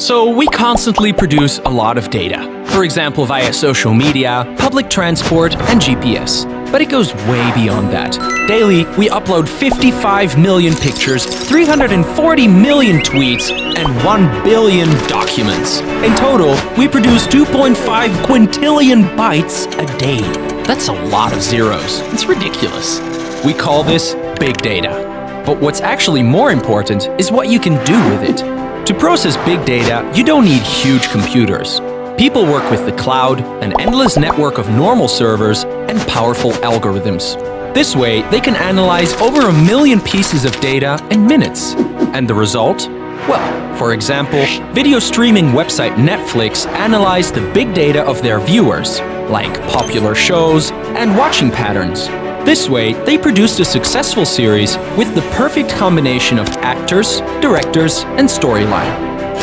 So we constantly produce a lot of data. For example, via social media, public transport, and GPS. But it goes way beyond that. Daily, we upload 55 million pictures, 340 million tweets, and 1 billion documents. In total, we produce 2.5 quintillion bytes a day. That's a lot of zeros. It's ridiculous. We call this big data. But what's actually more important is what you can do with it. To process big data, you don't need huge computers. People work with the cloud, an endless network of normal servers, and powerful algorithms. This way, they can analyze over 1 million pieces of data in minutes. And the result? Well, for example, video streaming website Netflix analyzed the big data of their viewers, like popular shows and watching patterns. This way, they produced a successful series with the perfect combination of actors, directors, and storyline.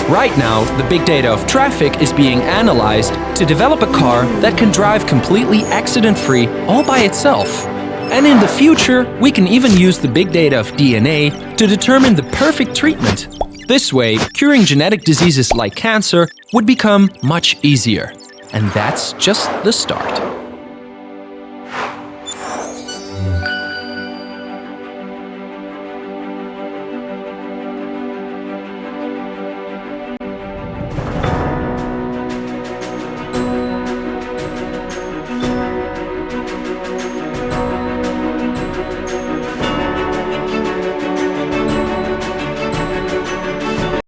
Right now, the big data of traffic is being analyzed to develop a car that can drive completely accident-free all by itself. And in the future, we can even use the big data of DNA to determine the perfect treatment. This way, curing genetic diseases like cancer would become much easier. And that's just the start.